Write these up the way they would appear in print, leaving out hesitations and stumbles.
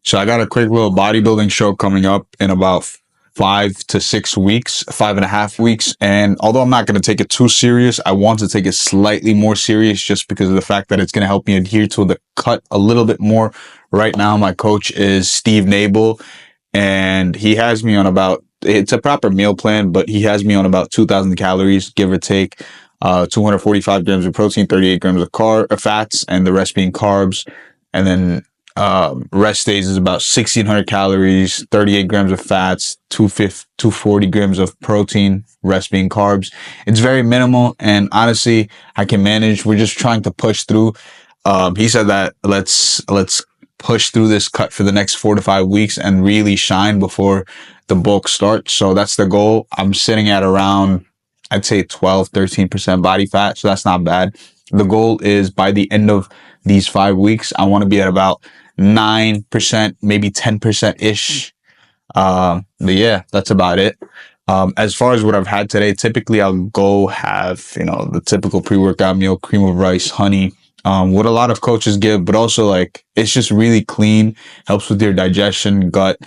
So I got a quick little bodybuilding show coming up in about 5 to 6 weeks, 5.5 weeks. And although I'm not going to take it too serious, I want to take it slightly more serious just because of the fact that it's going to help me adhere to the cut a little bit more. Right now, my coach is Steve Nabel, and he has me on about, it's a proper meal plan, but he has me on about 2,000 calories, give or take, 245 grams of protein, 38 grams of fats, and the rest being carbs. And then rest days is about 1,600 calories, 38 grams of fats, 240 grams of protein, rest being carbs. It's very minimal, and honestly, I can manage. We're just trying to push through. He said that let's push through this cut for the next 4 to 5 weeks and really shine before the bulk starts. So that's the goal. I'm sitting at around, I'd say 13% body fat. So that's not bad. The goal is by the end of these 5 weeks, I want to be at about 9%, maybe 10% ish. But yeah, that's about it. As far as what I've had today, typically I'll go have, the typical pre-workout meal, cream of rice, honey, what a lot of coaches give, but also like, it's just really clean, helps with your digestion, gut,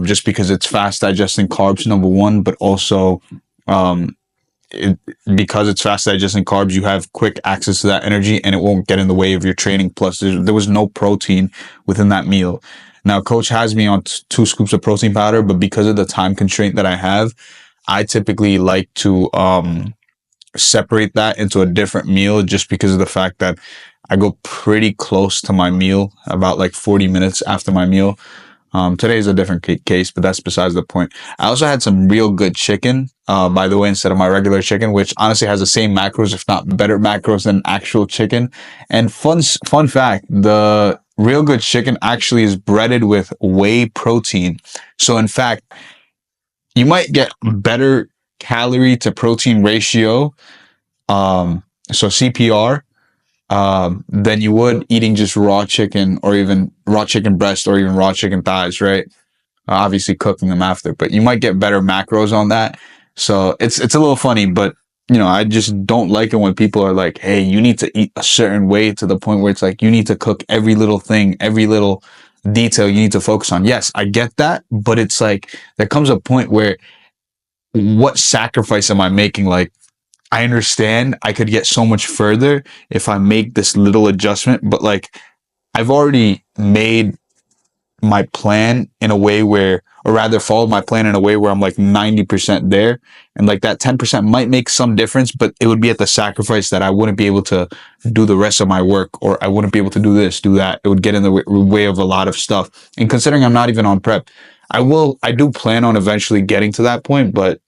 just because it's fast digesting carbs, number one, but also, because it's fast digesting carbs, you have quick access to that energy and it won't get in the way of your training. Plus, there was no protein within that meal. Now, coach has me on 2 scoops of protein powder, but because of the time constraint that I have, I typically like to separate that into a different meal just because of the fact that I go pretty close to my meal, about like 40 minutes after my meal. Today is a different case, but that's besides the point. I also had some real good chicken, by the way, instead of my regular chicken, which honestly has the same macros, if not better macros than actual chicken. And fun fact, the real good chicken actually is breaded with whey protein. So in fact, you might get better calorie to protein ratio, so CPR, than you would eating just raw chicken or even raw chicken breast or even raw chicken thighs, right? Obviously cooking them after, but you might get better macros on that. So it's a little funny, but I just don't like it when people are like, hey, you need to eat a certain way, to the point where it's like, you need to cook every little thing, every little detail you need to focus on. Yes, I get that, but it's like, there comes a point where, what sacrifice am I making? Like, I understand I could get so much further if I make this little adjustment, but like, I've already made my plan in a way where, or rather followed my plan in a way where I'm like 90% there. And like that 10% might make some difference, but it would be at the sacrifice that I wouldn't be able to do the rest of my work, or I wouldn't be able to do this, do that. It would get in the way of a lot of stuff. And considering I'm not even on prep, I do plan on eventually getting to that point, but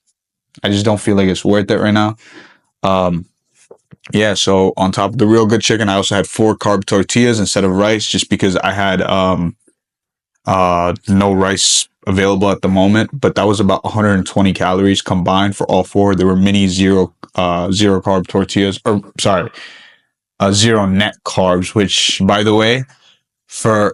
I just don't feel like it's worth it right now. Yeah, so on top of the real good chicken, I also had 4 carb tortillas instead of rice, just because I had no rice available at the moment. But that was about 120 calories combined for all 4. They were mini zero carb tortillas, or sorry, zero net carbs, which, by the way, for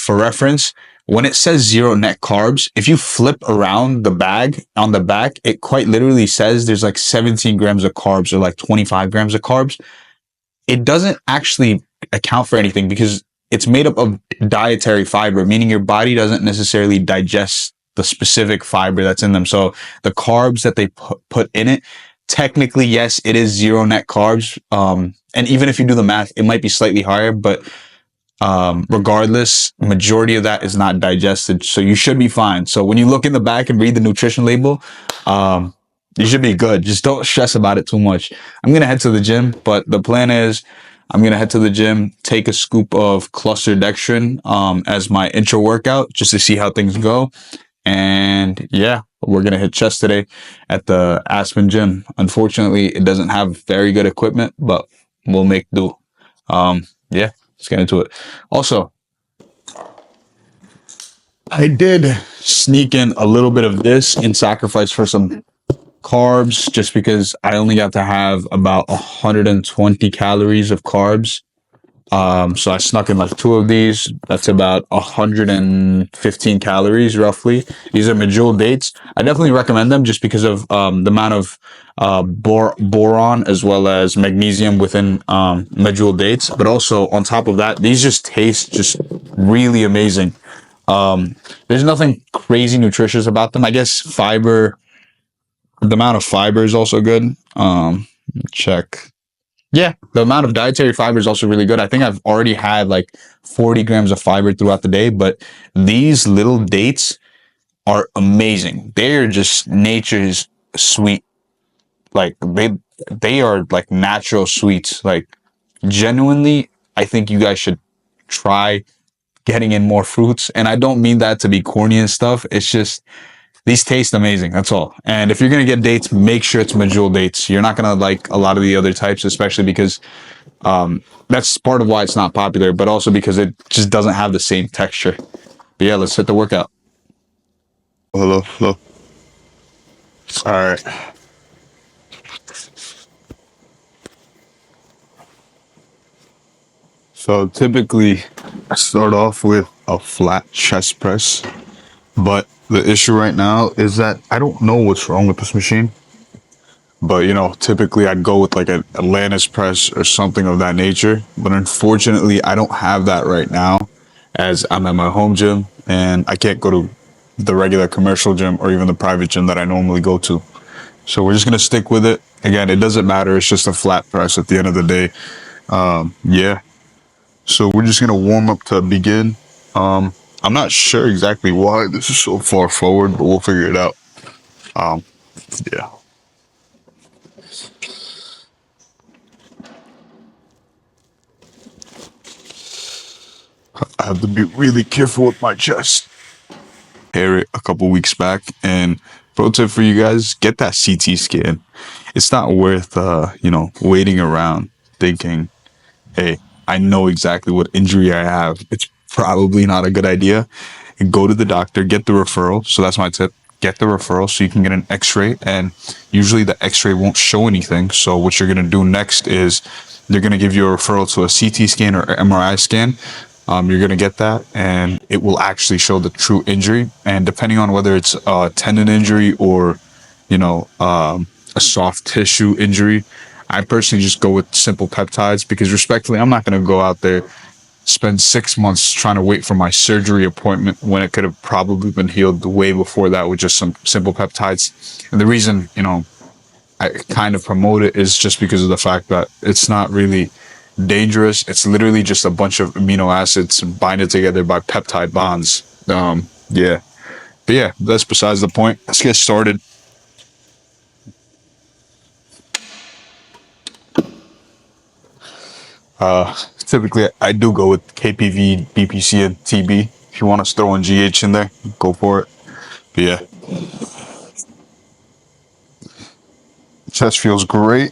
reference, when it says zero net carbs, if you flip around the bag on the back, it quite literally says there's like 17 grams of carbs or like 25 grams of carbs. It doesn't actually account for anything because it's made up of dietary fiber, meaning your body doesn't necessarily digest the specific fiber that's in them. So the carbs that they put in it, technically, yes, it is zero net carbs. And even if you do the math, it might be slightly higher, but regardless, majority of that is not digested, so you should be fine. So when you look in the back and read the nutrition label, you should be good. Just don't stress about it too much. I'm gonna head to the gym, but the plan is I'm gonna head to the gym, take a scoop of cluster dextrin as my intro workout, just to see how things go. And yeah, we're gonna hit chest today at the Aspen gym. Unfortunately, it doesn't have very good equipment, but we'll make do. Yeah. Let's get into it. Also, I did sneak in a little bit of this in sacrifice for some carbs, just because I only got to have about 120 calories of carbs. So I snuck in like 2 of these. That's about 115 calories roughly. These are medjool dates. I definitely recommend them just because of the amount of boron as well as magnesium within medjool dates. But also on top of that, these just taste just really amazing. There's nothing crazy nutritious about them. I guess fiber, the amount of fiber is also good. Check. Yeah, the amount of dietary fiber is also really good. I think I've already had like 40 grams of fiber throughout the day, but these little dates are amazing. They're just nature's sweet. Like they are like natural sweets. Like genuinely, I think you guys should try getting in more fruits. And I don't mean that to be corny and stuff. It's just these taste amazing. That's all. And if you're gonna get dates, make sure it's medjool dates. You're not gonna like a lot of the other types, especially because that's part of why it's not popular, but also because it just doesn't have the same texture. But yeah, let's hit the workout. Hello, hello. All right. So typically, I start off with a flat chest press, but the issue right now is that I don't know what's wrong with this machine. But typically I'd go with like a Atlantis press or something of that nature. But unfortunately, I don't have that right now, as I'm at my home gym and I can't go to the regular commercial gym or even the private gym that I normally go to. So we're just gonna stick with it. Again, it doesn't matter. It's just a flat press at the end of the day. Yeah. So we're just gonna warm up to begin. I'm not sure exactly why this is so far forward, but we'll figure it out. Um, yeah. I have to be really careful with my chest. Hair it a couple weeks back, and pro tip for you guys: get that CT scan. It's not worth waiting around thinking, hey, I know exactly what injury I have. It's probably not a good idea. And go to the doctor, get the referral. So that's my tip. Get the referral so you can get an x-ray. And usually the x-ray won't show anything. So what you're going to do next is they're going to give you a referral to a CT scan or MRI scan. You're going to get that and it will actually show the true injury. And depending on whether it's a tendon injury or, a soft tissue injury, I personally just go with simple peptides because respectfully, I'm not going to go out there, spend 6 months trying to wait for my surgery appointment when it could have probably been healed way before that with just some simple peptides. And the reason, I kind of promote it is just because of the fact that it's not really dangerous. It's literally just a bunch of amino acids binded together by peptide bonds. Yeah. But yeah, that's besides the point. Let's get started. Typically, I do go with KPV, BPC, and TB. If you want to throw in GH in there, go for it. But yeah, chest feels great.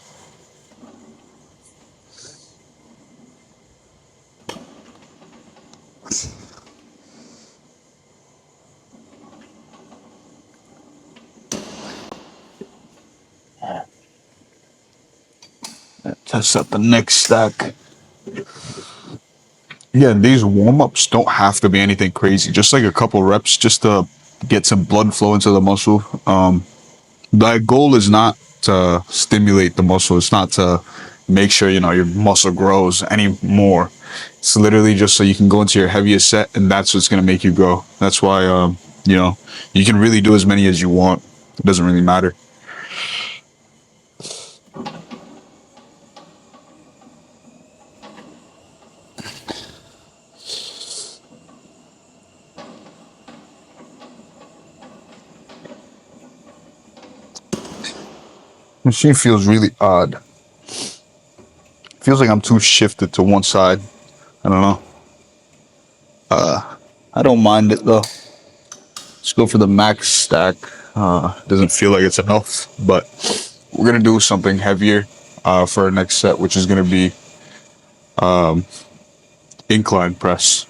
Test out the next stack. Yeah, these warm ups don't have to be anything crazy. Just like a couple reps, just to get some blood flow into the muscle. The goal is not to stimulate the muscle. It's not to make sure your muscle grows anymore. It's literally just so you can go into your heaviest set, and that's what's gonna make you grow. That's why you can really do as many as you want. It doesn't really matter. Machine feels really odd. Feels like I'm too shifted to one side. I don't know. I don't mind it though. Let's go for the max stack. Doesn't feel like it's enough, but we're gonna do something heavier for our next set, which is gonna be incline press.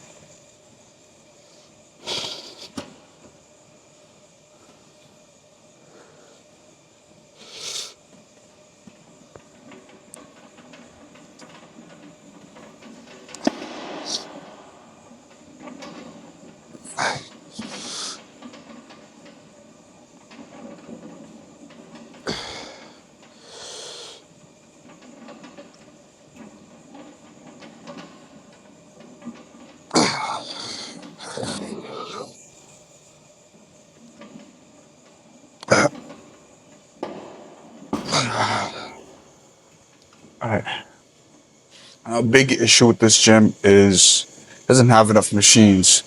a big issue with this gym is it doesn't have enough machines.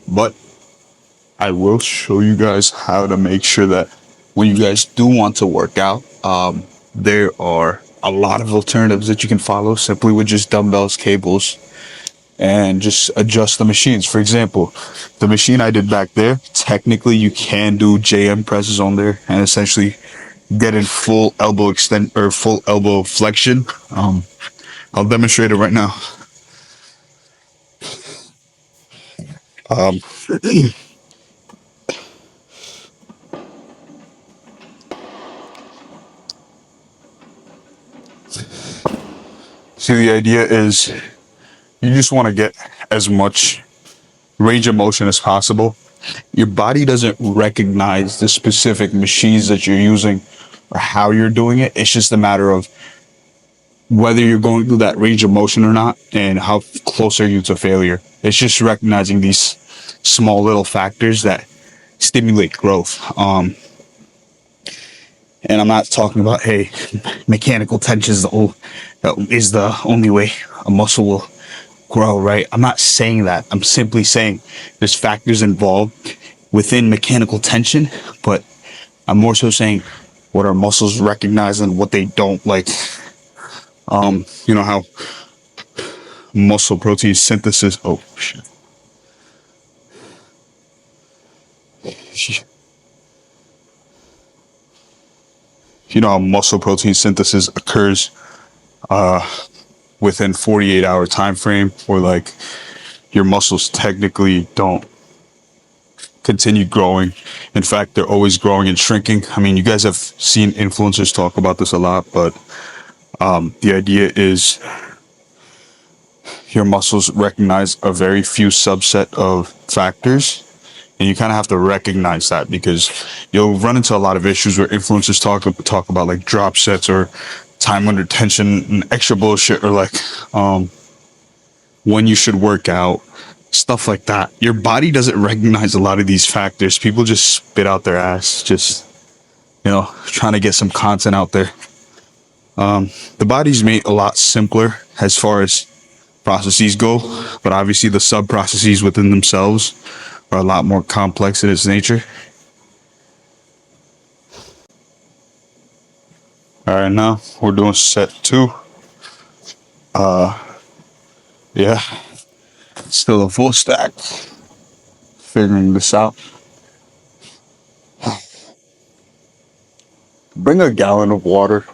But I will show you guys how to make sure that when you guys do want to work out, there are a lot of alternatives that you can follow simply with just dumbbells, cables, and just adjust the machines. For example, the machine I did back there, technically you can do JM presses on there and essentially get in full elbow extend or full elbow flexion. I'll demonstrate it right now. Um, See, the idea is you just want to get as much range of motion as possible. Your body doesn't recognize the specific machines that you're using or how you're doing it. It's just a matter of whether you're going through that range of motion or not and how close are you to failure. It's just recognizing these small little factors that stimulate growth. And I'm not talking about, hey, mechanical tension is the only way a muscle will grow, right? I'm not saying that. I'm simply saying there's factors involved within mechanical tension, but I'm more so saying what our muscles recognize and what they don't. Like, you know how muscle protein synthesis. Oh shit. You know how muscle protein synthesis occurs within 48-hour time frame, or like your muscles technically don't continue growing. In fact, they're always growing and shrinking. I mean, you guys have seen influencers talk about this a lot, but the idea is your muscles recognize a very few subset of factors, and you kind of have to recognize that because you'll run into a lot of issues where influencers talk about like drop sets or time under tension and extra bullshit, or like when you should work out, stuff like that. Your body doesn't recognize a lot of these factors. People just spit out their ass, just trying to get some content out there. The body's made a lot simpler as far as processes go, but obviously the sub processes within themselves are a lot more complex in its nature. All right, now we're doing set 2. Yeah, still a full stack. Figuring this out. Bring a gallon of water.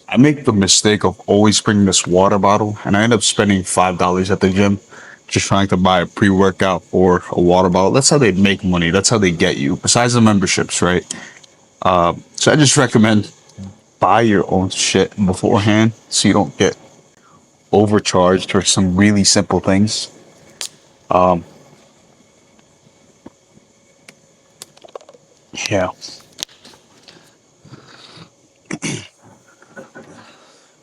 I make the mistake of always bringing this water bottle, and I end up spending $5 at the gym just trying to buy a pre-workout or a water bottle. That's how they make money. That's how they get you. Besides the memberships, right? So I just recommend buy your own shit beforehand so you don't get overcharged for some really simple things. Yeah.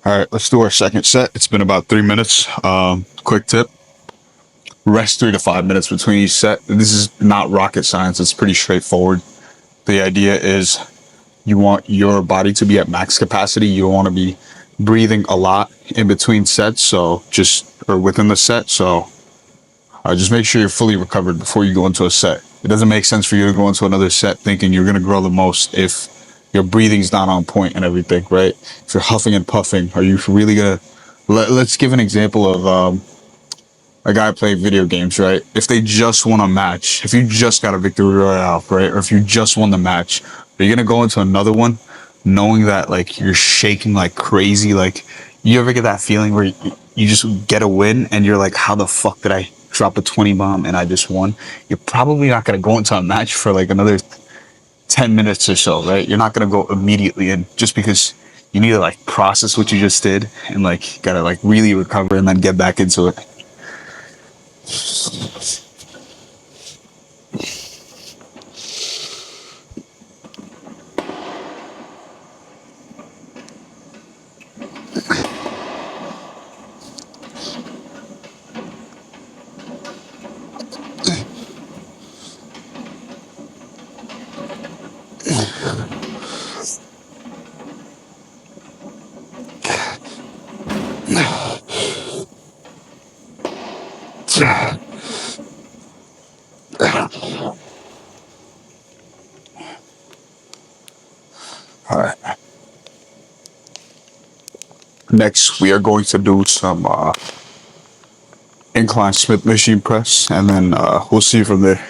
All right, let's do our second set. It's been about 3 minutes. Quick tip. Rest 3 to 5 minutes between each set. This is not rocket science. It's pretty straightforward. The idea is you want your body to be at max capacity. You don't want to be breathing a lot in between sets, or within the set. So just make sure you're fully recovered before you go into a set. It doesn't make sense for you to go into another set thinking you're going to grow the most if your breathing's not on point and everything, right? If you're huffing and puffing, are you really going to... Let's give an example of a guy playing video games, right? If they just won a match, if you just got a victory royale, right? Or if you just won the match, are you going to go into another one knowing that like you're shaking like crazy? Like, you ever get that feeling where you just get a win and you're like, how the fuck did I drop a 20 bomb and I just won? You're probably not going to go into a match for like another 10 minutes or so, right? You're not going to go immediately in just because you need to like process what you just did and like gotta like really recover and then get back into it. All right. Next, we are going to do some incline Smith machine press, and then we'll see from there.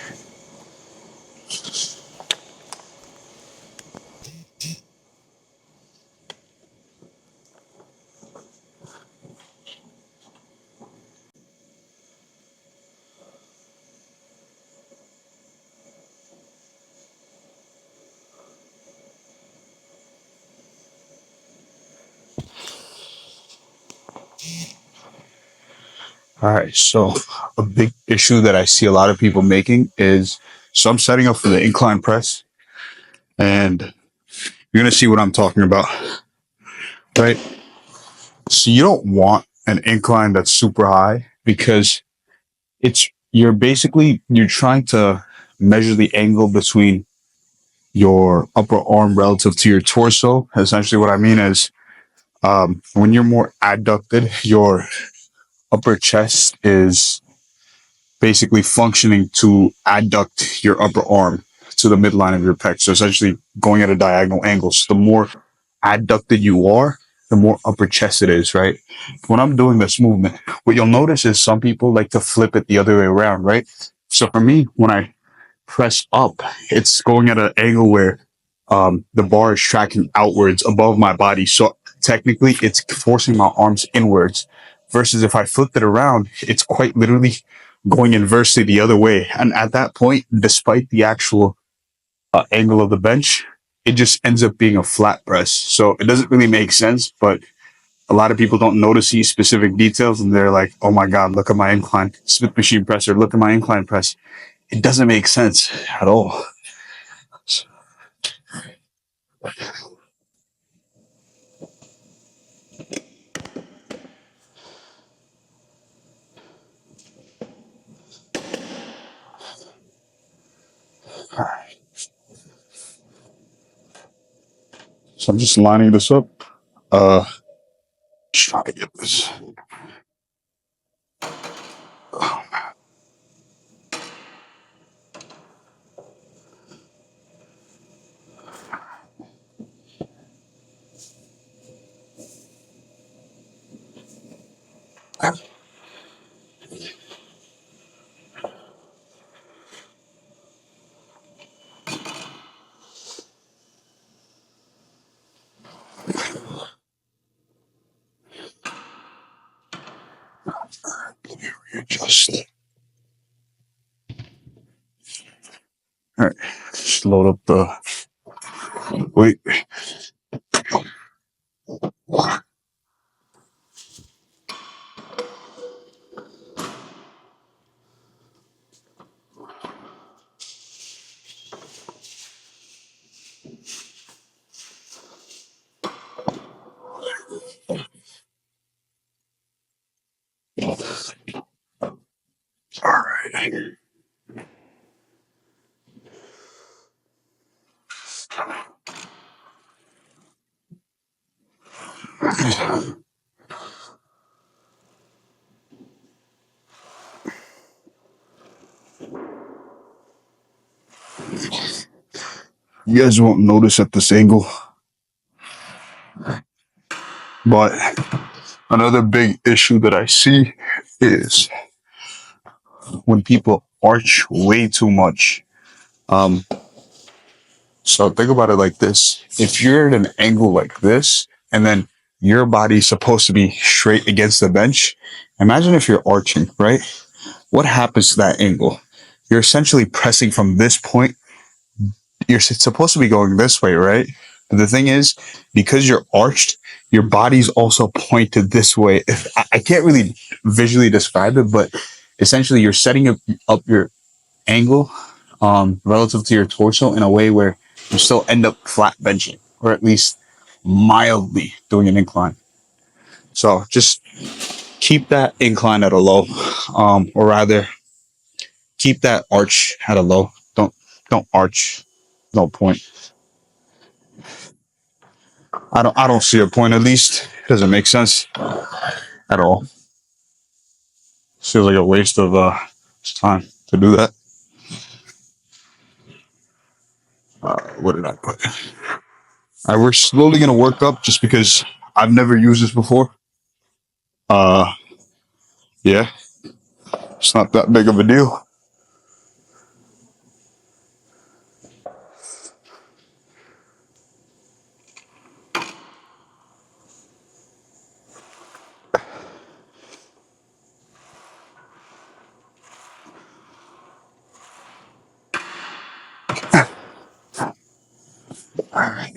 All right. So, a big issue that I see a lot of people making is, so I'm setting up for the incline press, and you're going to see what I'm talking about, right? So, you don't want an incline that's super high because you're trying to measure the angle between your upper arm relative to your torso. Essentially, what I mean is, when you're more adducted, your upper chest is basically functioning to adduct your upper arm to the midline of your pec. So essentially going at a diagonal angle. So the more adducted you are, the more upper chest it is, right? When I'm doing this movement, what you'll notice is some people like to flip it the other way around, right? So for me, when I press up, it's going at an angle where the bar is tracking outwards above my body. So technically, it's forcing my arms inwards. Versus if I flipped it around, it's quite literally going inversely the other way. And at that point, despite the actual angle of the bench, it just ends up being a flat press. So it doesn't really make sense, but a lot of people don't notice these specific details and they're like, oh my God, look at my incline Smith machine press, or look at my incline press. It doesn't make sense at all. So I'm just lining this up. Just trying to get this. Let me readjust. All right, just load up the wait. All right. You guys won't notice at this angle, but another big issue that I see is when people arch way too much. Um, so think about it like this. If you're at an angle like this, and then your body's supposed to be straight against the bench, imagine if you're arching, right? What happens to that angle? You're essentially pressing from this point. You're supposed to be going this way, right? But the thing is, because you're arched, your body's also pointed this way. I can't really visually describe it, but essentially you're setting up your angle relative to your torso in a way where you still end up flat benching, or at least mildly doing an incline. So just keep that incline at a low, or rather keep that arch at a low. Don't arch. No point. I don't see a point, at least. It doesn't make sense at all. Feels like a waste of time to do that. What did I put? We're slowly gonna work up just because I've never used this before. Uh, yeah, it's not that big of a deal. All right,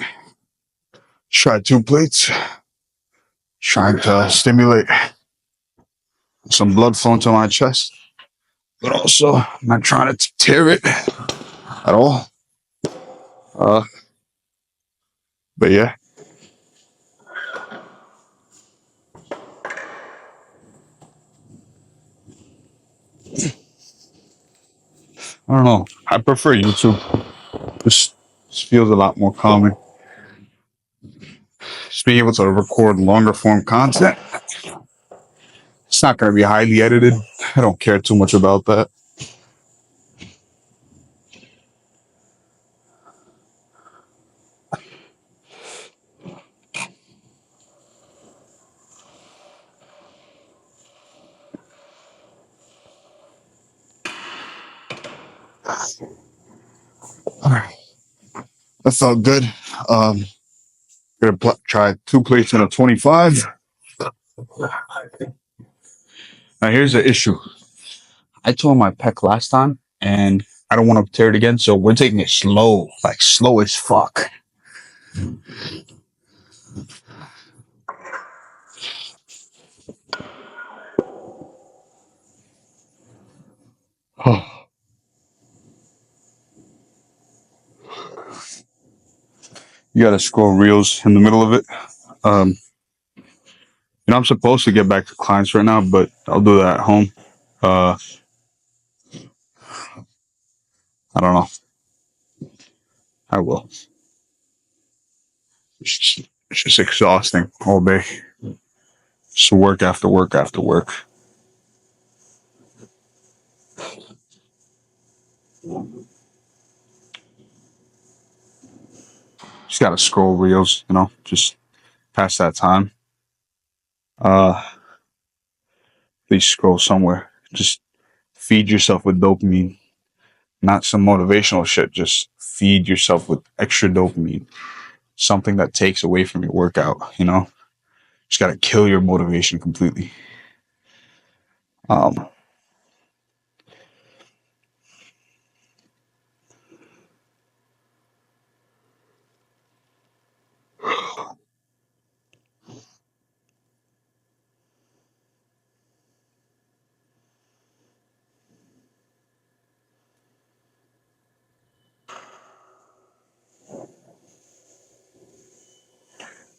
try 2 plates. Trying to stimulate some blood flow into my chest, but also I'm not trying to tear it at all. Uh, but yeah. I don't know. I prefer YouTube. This feels a lot more calming. Just being able to record longer form content. It's not going to be highly edited. I don't care too much about that. All right. That felt good. Gonna try 2 plates in a 25. Now here's the issue. I tore my pec last time, and I don't want to tear it again, so we're taking it slow, like slow as fuck. You gotta scroll reels in the middle of it. I'm supposed to get back to clients right now, but I'll do that at home. I don't know. I will. It's just exhausting all day. Just work after work after work. Just gotta scroll reels, just pass that time. Please scroll somewhere. Just feed yourself with dopamine, not some motivational shit. Just feed yourself with extra dopamine, something that takes away from your workout. Just gotta kill your motivation completely. Um,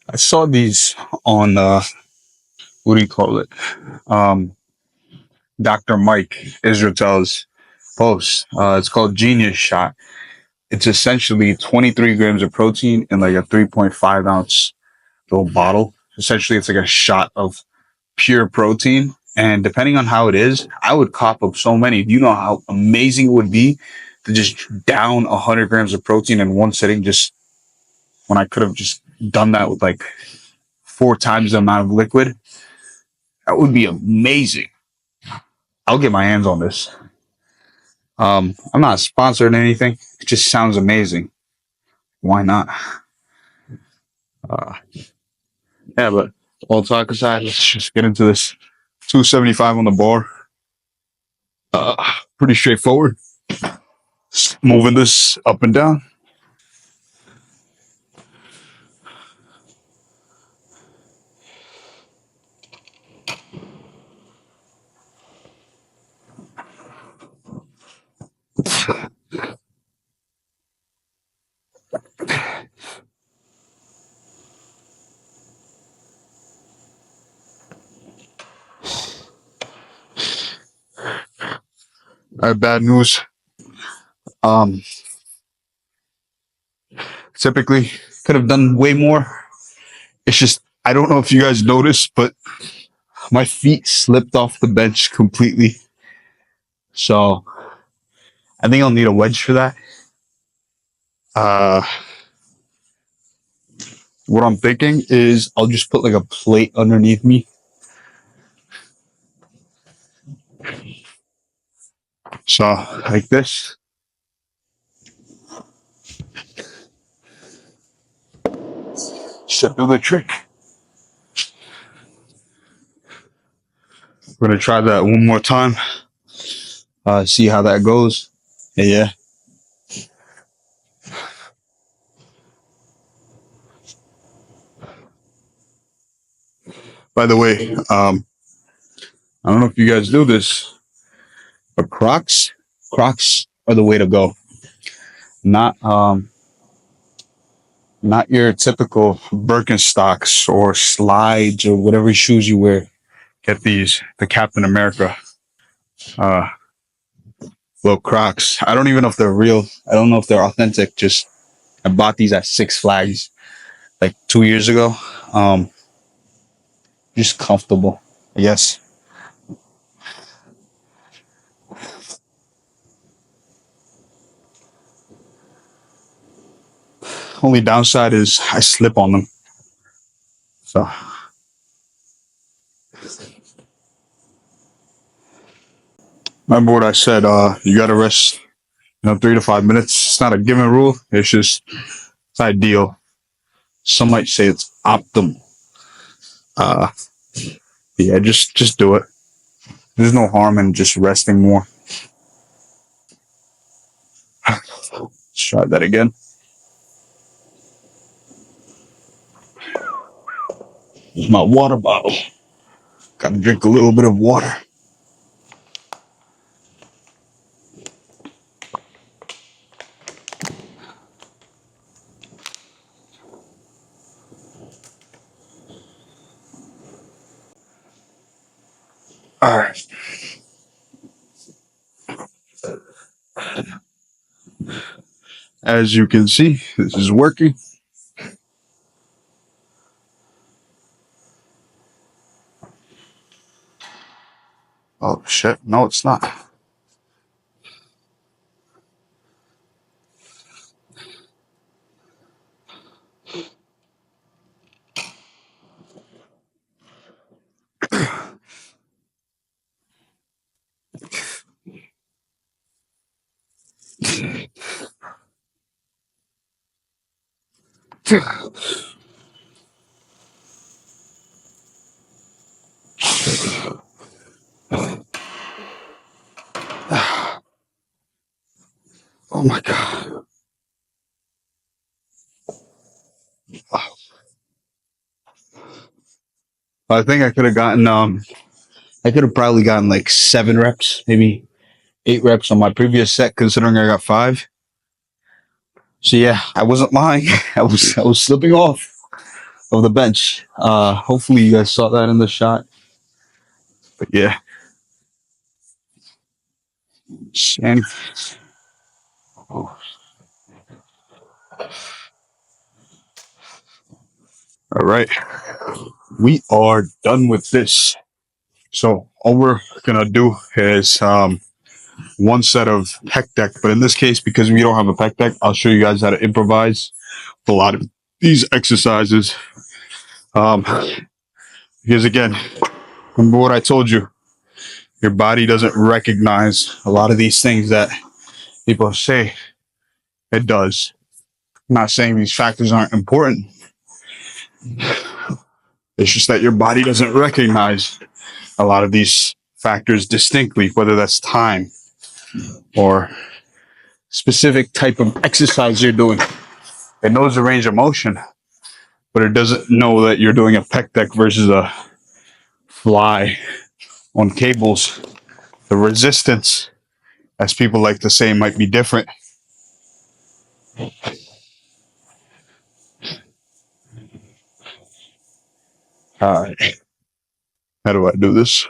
I saw these on what do you call it? Um, Dr. Mike Israel's post. It's called Genius Shot. It's essentially 23 grams of protein in like a 3.5 ounce little bottle. Essentially, it's like a shot of pure protein. And depending on how it is, I would cop up so many. Do you know how amazing it would be to just down 100 grams of protein in one sitting, just when I could have just done that with like 4 times the amount of liquid? That would be amazing. I'll get my hands on this. I'm not sponsored or anything. It just sounds amazing. Why not? Uh, yeah, but all talk aside, let's just get into this. 275 on the bar. Pretty straightforward. Just moving this up and down. I have bad news. Um, Typically could have done way more. It's just I don't know if you guys noticed, but my feet slipped off the bench completely. So I think I'll need a wedge for that. Uh, what I'm thinking is I'll just put like a plate underneath me. So like this. Should do the trick. We're gonna try that one more time. See how that goes. Yeah. By the way, I don't know if you guys do this, but Crocs are the way to go. Not not your typical Birkenstocks or slides or whatever shoes you wear. Get these, the Captain America uh little Crocs. I don't even know if they're real. I don't know if they're authentic. Just I bought these at Six Flags like 2 years ago. Um, just comfortable. Yes. Only downside is I slip on them. So remember what I said, you gotta rest, 3 to 5 minutes. It's not a given rule. It's ideal. Some might say it's optimal. Uh yeah, just do it. There's no harm in just resting more. Let's try that again. Here's my water bottle. Gotta drink a little bit of water. All right. As you can see, this is working. Oh shit! No, it's not. Oh my god! I think I could have gotten. I could have probably gotten like 7 reps, maybe 8 reps on my previous set, considering I got 5. So yeah, I wasn't lying. I was slipping off of the bench. Hopefully you guys saw that in the shot. But yeah, and all right, we are done with this. So all we're gonna do is one set of pec deck, but in this case, because we don't have a pec deck, I'll show you guys how to improvise with a lot of these exercises. Because again, remember what I told you. Your body doesn't recognize a lot of these things that people say it does. I'm not saying these factors aren't important. It's just that your body doesn't recognize a lot of these factors distinctly, whether that's time or specific type of exercise you're doing. It knows the range of motion, but it doesn't know that you're doing a pec deck versus a fly on cables. The resistance, as people like to say, might be different. All right. How do I do this?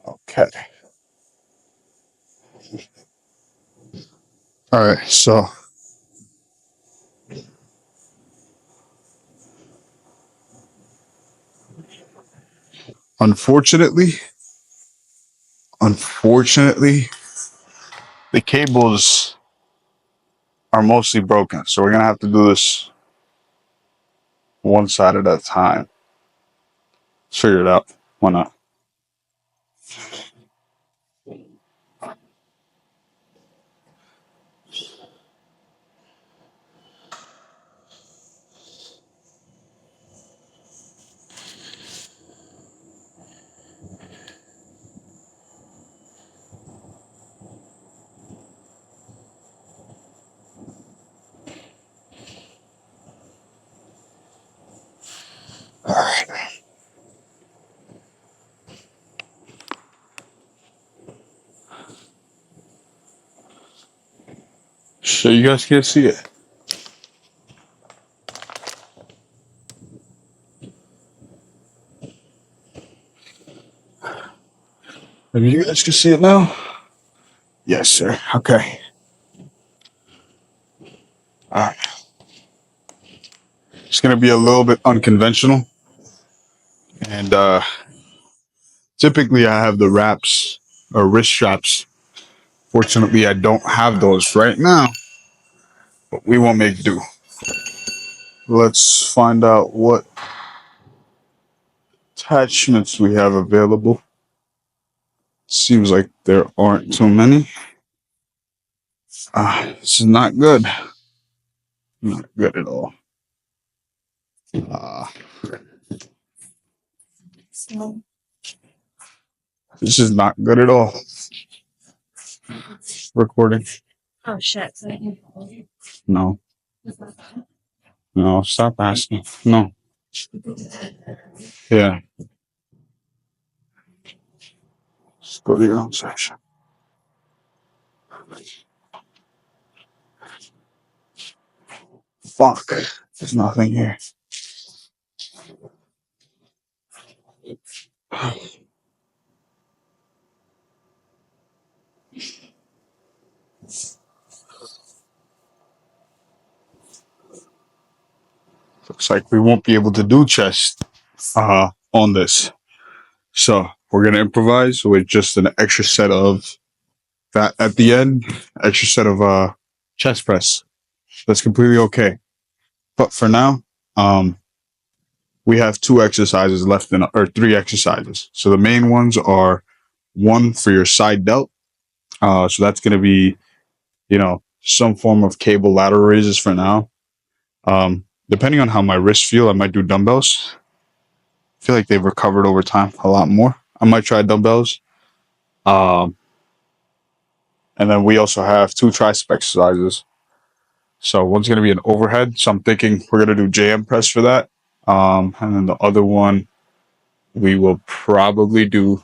Okay. All right. So unfortunately, the cables are mostly broken, so we're gonna have to do this one side at a time. Let's figure it out. Why not? All right. So you guys can't see it. Maybe you guys can see it now. Yes, sir. Okay. All right. It's gonna be a little bit unconventional, and typically I have the wraps or wrist straps. Fortunately, I don't have those right now, but we won't make do. Let's find out what attachments we have available. Seems like there aren't too many. This is not good. Not good at all. This is not good at all. Recording. Oh shit. No. No, stop asking. No. Yeah. Just go to your own section. Fuck. There's nothing here. Looks like we won't be able to do chest on this. So we're gonna improvise with just an extra set of that at the end, extra set of chest press. That's completely okay. But for now, we have 2 exercises left or 3 exercises. So the main ones are one for your side delt. So that's gonna be, some form of cable lateral raises for now. Depending on how my wrists feel, I might do dumbbells. I feel like they've recovered over time a lot more. I might try dumbbells. And then we also have 2 tricep exercises. So one's going to be an overhead. So I'm thinking we're going to do JM press for that. And then the other one, we will probably do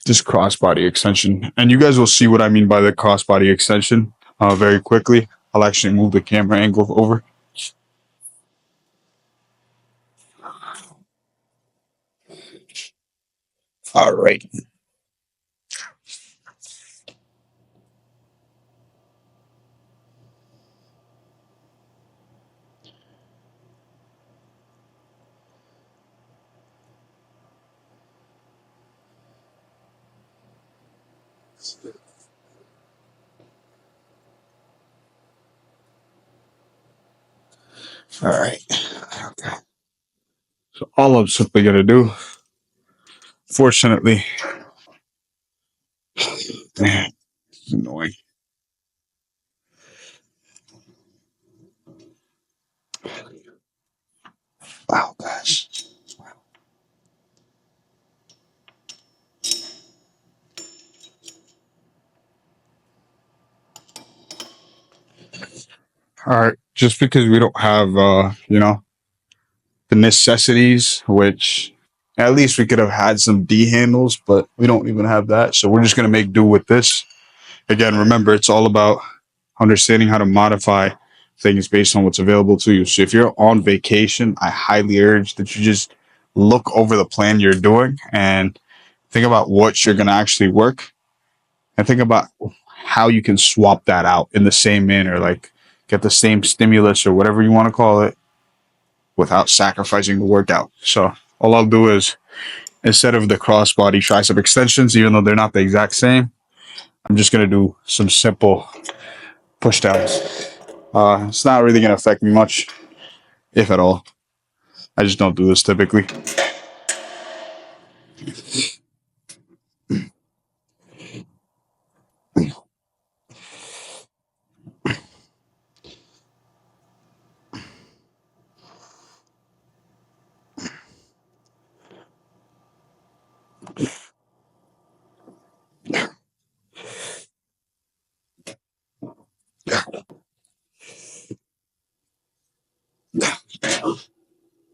this crossbody extension. And you guys will see what I mean by the crossbody extension very quickly. I'll actually move the camera angle over. All right. All right. Okay. So all I'm simply going to do, fortunately, man, it's annoying. Wow, guys. All right. Just because we don't have, the necessities, which at least we could have had some D handles, but we don't even have that. So we're just going to make do with this. Again, remember, it's all about understanding how to modify things based on what's available to you. So if you're on vacation, I highly urge that you just look over the plan you're doing and think about what you're going to actually work and think about how you can swap that out in the same manner, like get the same stimulus or whatever you want to call it without sacrificing the workout. So all I'll do is, instead of the crossbody tricep extensions, even though they're not the exact same, I'm just gonna do some simple push downs. It's not really gonna affect me much, if at all. I just don't do this typically.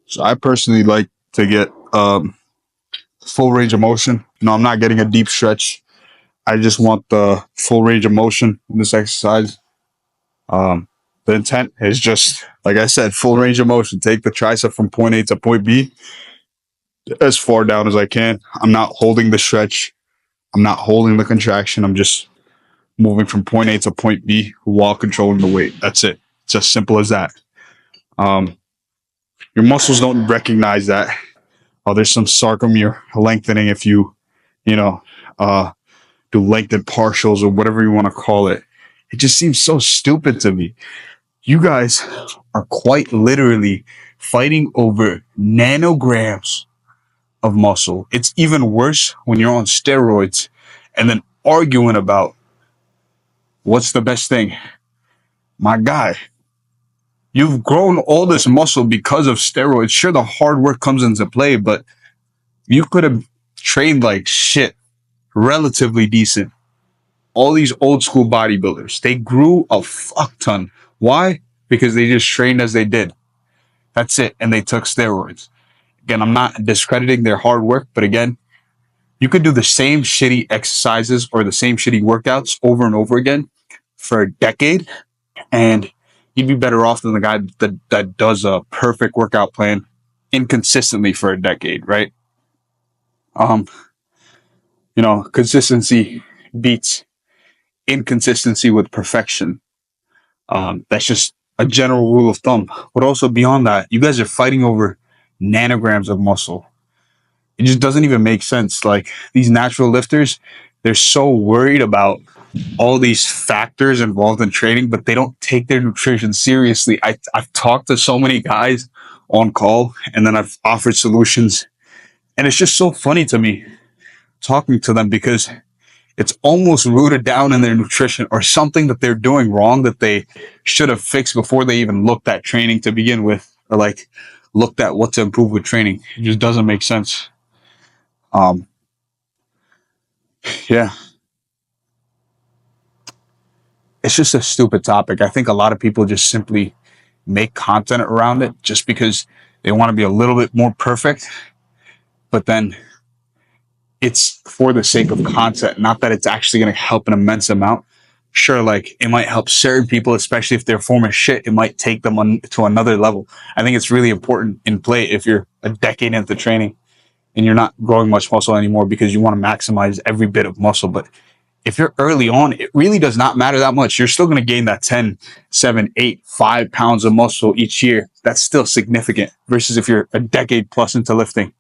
So I personally like to get full range of motion. No, I'm not getting a deep stretch. I just want the full range of motion in this exercise. The intent is just, like I said, full range of motion. Take the tricep from point A to point B as far down as I can. I'm not holding the stretch. I'm not holding the contraction. I'm just moving from point A to point B while controlling the weight. That's it. It's as simple as that. Um, your muscles don't recognize that. Oh, there's some sarcomere lengthening if you know, uh, do lengthened partials or whatever you want to call it. It just seems so stupid to me. You guys are quite literally fighting over nanograms of muscle. It's even worse when you're on steroids and then arguing about what's the best thing. My guy, you've grown all this muscle because of steroids. Sure, the hard work comes into play, but you could have trained like shit, relatively decent. All these old school bodybuilders, they grew a fuck ton. Why? Because they just trained as they did. That's it. And they took steroids. Again, I'm not discrediting their hard work, but again, you could do the same shitty exercises or the same shitty workouts over and over again for a decade, and you'd be better off than the guy that does a perfect workout plan inconsistently for a decade, right? Um, consistency beats inconsistency with perfection. That's just a general rule of thumb. But also beyond that, you guys are fighting over nanograms of muscle. It just doesn't even make sense. Like these natural lifters, they're so worried about all these factors involved in training, but they don't take their nutrition seriously. I've talked to so many guys on call, and then I've offered solutions. And it's just so funny to me talking to them because it's almost rooted down in their nutrition or something that they're doing wrong that they should have fixed before they even looked at training to begin with, or like looked at what to improve with training. It just doesn't make sense. Um, yeah, it's just a stupid topic. I think a lot of people just simply make content around it just because they want to be a little bit more perfect, but then it's for the sake of content, not that it's actually going to help an immense amount. Sure, like it might help certain people, especially if they're form of shit. It might take them to another level. I think it's really important in play if you're a decade into training and you're not growing much muscle anymore because you want to maximize every bit of muscle. But if you're early on, it really does not matter that much. You're still going to gain that 10, 7, 8, 5 pounds of muscle each year. That's still significant versus if you're a decade plus into lifting,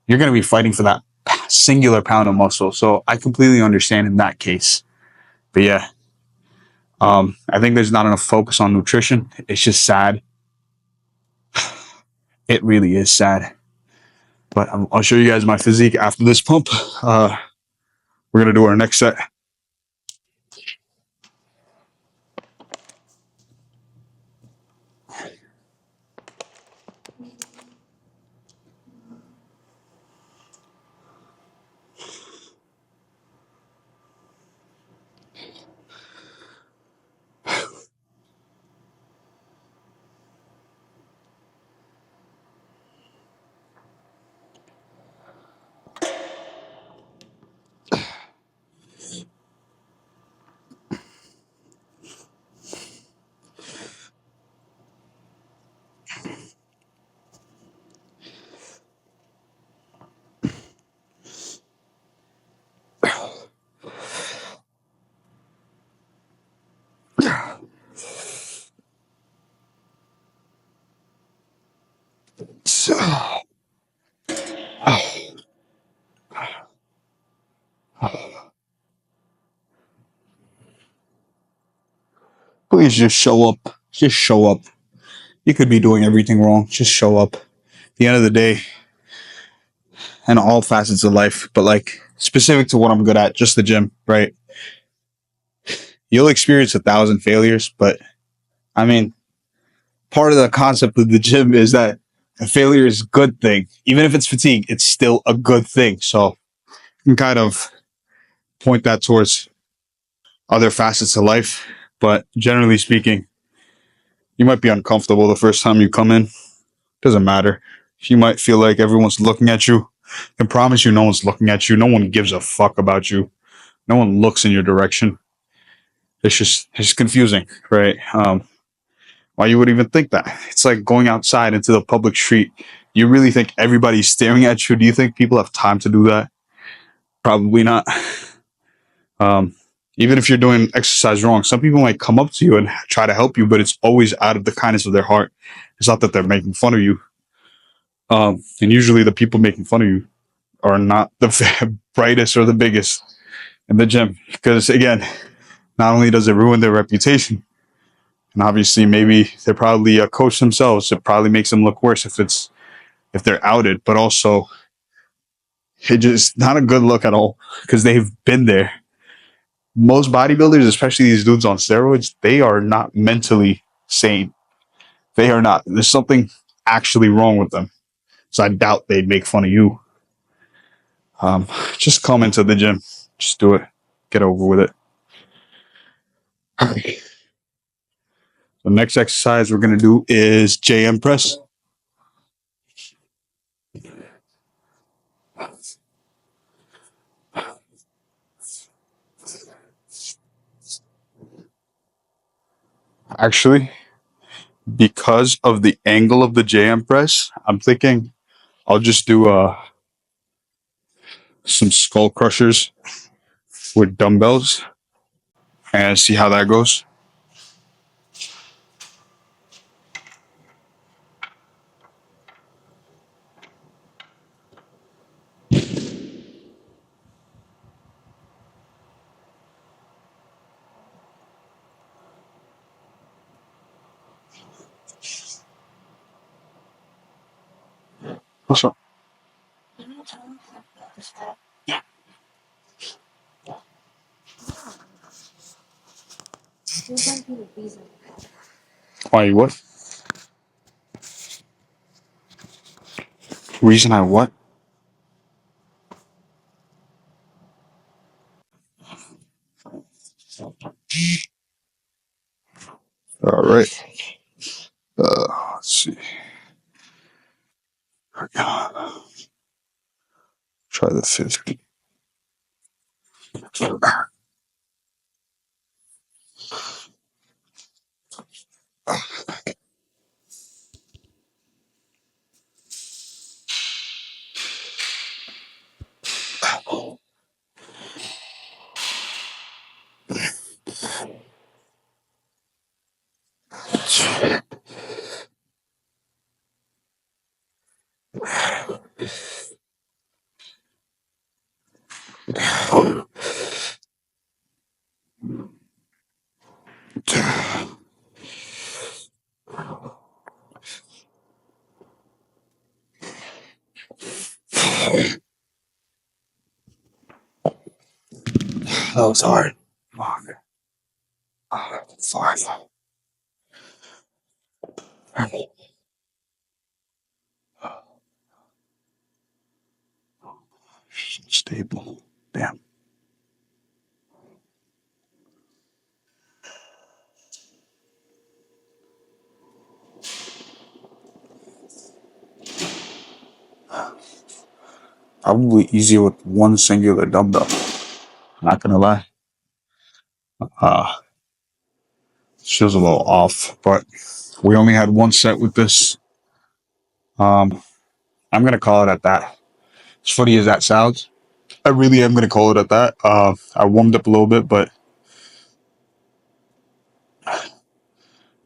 you're going to be fighting for that singular pound of muscle. So I completely understand in that case. But yeah, I think there's not enough focus on nutrition. It's just sad. It really is sad. But I'll show you guys my physique after this pump. We're going to do our next set. Please just show up. Just show up. You could be doing everything wrong. Just show up. At the end of the day, and all facets of life, but like specific to what I'm good at, just the gym, right? You'll experience 1,000 failures, but I mean, part of the concept of the gym is that a failure is a good thing. Even if it's fatigue, it's still a good thing. So you can kind of point that towards other facets of life. But generally speaking, you might be uncomfortable the first time you come in. Doesn't matter. You might feel like everyone's looking at you. I can promise you no one's looking at you. No one gives a fuck about you. No one looks in your direction. It's confusing, right? Why you would even think that? It's like going outside into the public street. You really think everybody's staring at you? Do you think people have time to do that? Probably not. Even if you're doing exercise wrong, some people might come up to you and try to help you, but it's always out of the kindness of their heart. It's not that they're making fun of you. And usually the people making fun of you are not the brightest or the biggest in the gym. Because again, not only does it ruin their reputation, and obviously maybe they're probably a coach themselves. It probably makes them look worse if they're outed, but also it just not a good look at all because they've been there. Most bodybuilders, especially these dudes on steroids, they are not mentally sane. They are not. There's something actually wrong with them. So I doubt they'd make fun of you. Just come into the gym. Just do it. Get over with it. All right. The next exercise we're going to do is JM press. Actually, because of the angle of the JM press, I'm thinking I'll just do some skull crushers with dumbbells and see how that goes. What's up? Why what? Reason I what? All right. Let's see. Try the 50. That was hard. Fuck. Sorry. Stable. Damn. Probably easier with one singular dumbbell. Not gonna lie. Feels a little off, but we only had one set with this. I'm gonna call it at that. As funny as that sounds, I really am gonna call it at that. I warmed up a little bit, but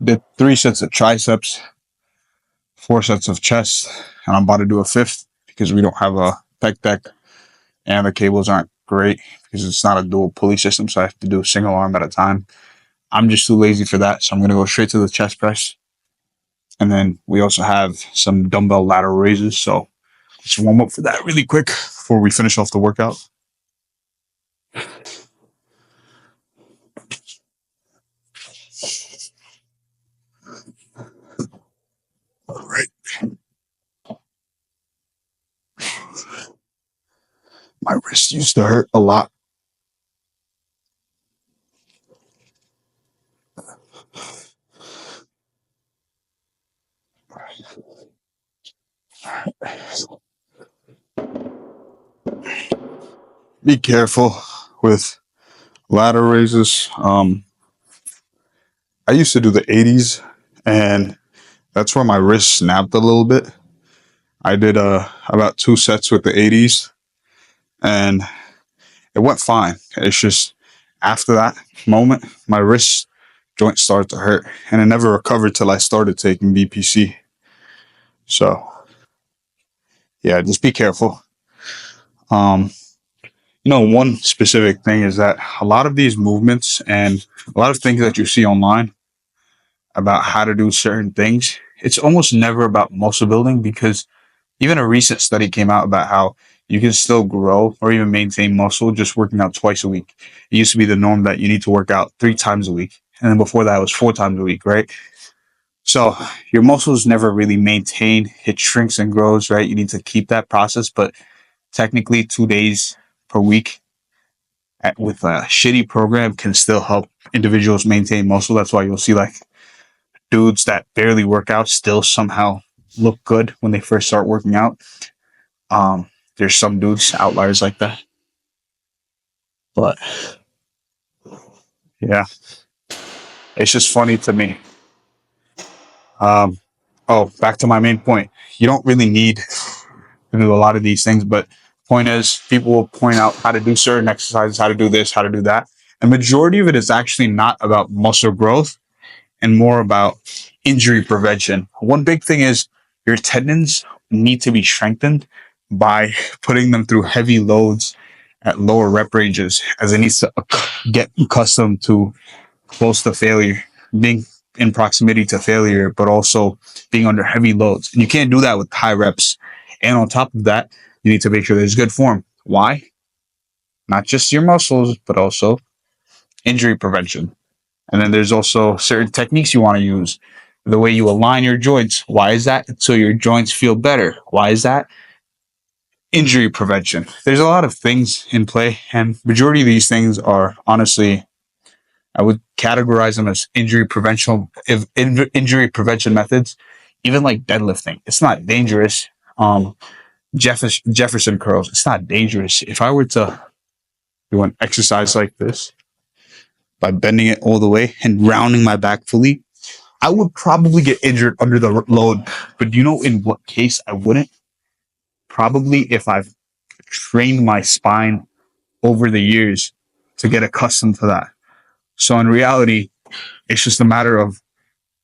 did 3 sets of triceps, 4 sets of chest, and I'm about to do a 5th because we don't have a pec deck and the cables aren't great because it's not a dual pulley system, so I have to do a single arm at a time. I'm just too lazy for that. So I'm going to go straight to the chest press. And then we also have some dumbbell lateral raises. So let's warm up for that really quick before we finish off the workout. All right. My wrist used to hurt a lot. Be careful with ladder raises. I used to do the 80s, and that's where my wrist snapped a little bit. I did about 2 sets with the 80s, and it went fine. It's just after that moment, my wrist joint started to hurt, and it never recovered till I started taking BPC. So, yeah, just be careful. One specific thing is that a lot of these movements and a lot of things that you see online about how to do certain things, it's almost never about muscle building, because even a recent study came out about how you can still grow or even maintain muscle just working out twice a week. It used to be the norm that you need to work out 3 times a week. And then before that, it was 4 times a week, right? So your muscles never really maintain. It shrinks and grows, right? You need to keep that process. But technically, 2 days per week with a shitty program can still help individuals maintain muscle. That's why you'll see like dudes that barely work out still somehow look good when they first start working out. There's some dudes, outliers like that. But yeah, it's just funny to me. Back to my main point. You don't really need to do a lot of these things, but point is, people will point out how to do certain exercises, how to do this, how to do that. And majority of it is actually not about muscle growth and more about injury prevention. One big thing is your tendons need to be strengthened by putting them through heavy loads at lower rep ranges, as it needs to get accustomed to close to failure, being in proximity to failure, but also being under heavy loads. And you can't do that with high reps. And on top of that, you need to make sure there's good form. Why? Not just your muscles, but also injury prevention. And then there's also certain techniques you want to use. The way you align your joints. Why is that? So your joints feel better. Why is that? Injury prevention. There's a lot of things in play, and majority of these things are honestly, I would categorize them as injury prevention methods. Even like deadlifting, it's not dangerous. Jefferson curls, it's not dangerous. If I were to do an exercise like this by bending it all the way and rounding my back fully, I would probably get injured under the load. But do you know in what case I wouldn't? Probably if I've trained my spine over the years to get accustomed to that. So in reality, it's just a matter of,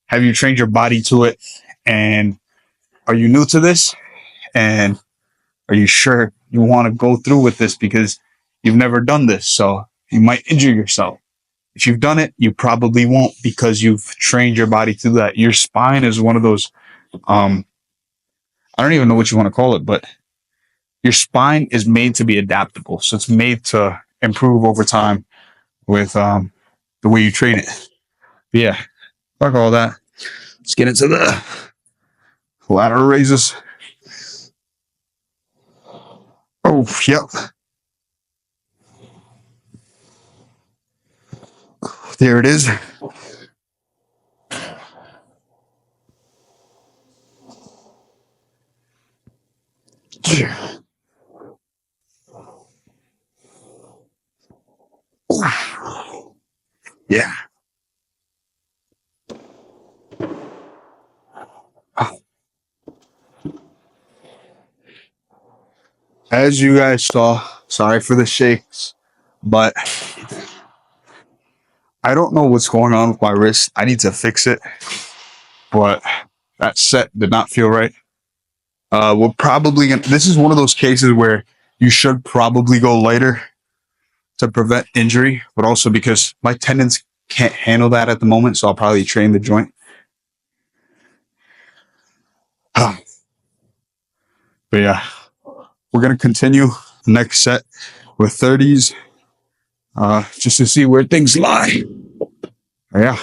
have you trained your body to it? And are you new to this? And are you sure you want to go through with this, because you've never done this? So you might injure yourself. If you've done it, you probably won't, because you've trained your body to that. Your spine is one of those, I don't even know what you want to call it, but your spine is made to be adaptable. So it's made to improve over time with the way you train it. But yeah, fuck all that. Let's get into the lateral raises. Oh, yep. There it is. Yeah. As you guys saw, sorry for the shakes, but I don't know what's going on with my wrist. I need to fix it, but that set did not feel right. We're probably gonna, this is one of those cases where you should probably go lighter to prevent injury, but also because my tendons can't handle that at the moment, so I'll probably train the joint. But yeah, we're gonna continue next set with 30s, just to see where things lie. Yeah.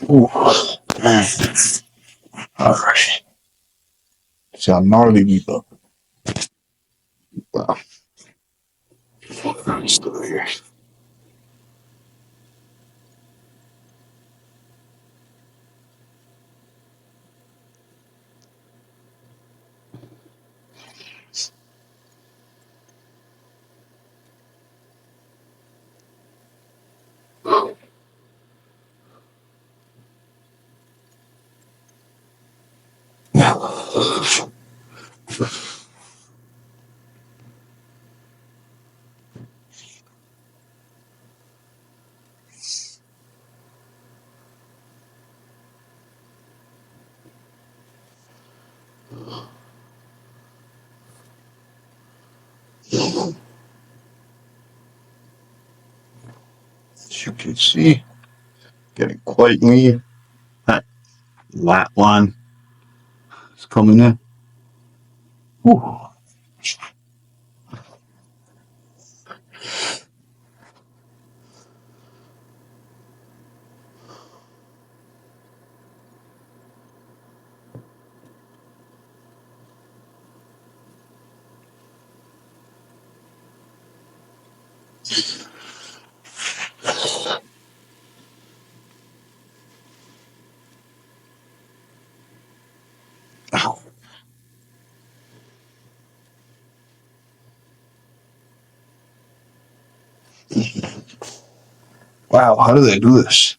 Ooh, man. All right. See how gnarly we look. Wow. Still here. As you can see, getting quite lean. That lat line is coming in. Whew. Ow. Wow, how do they do this?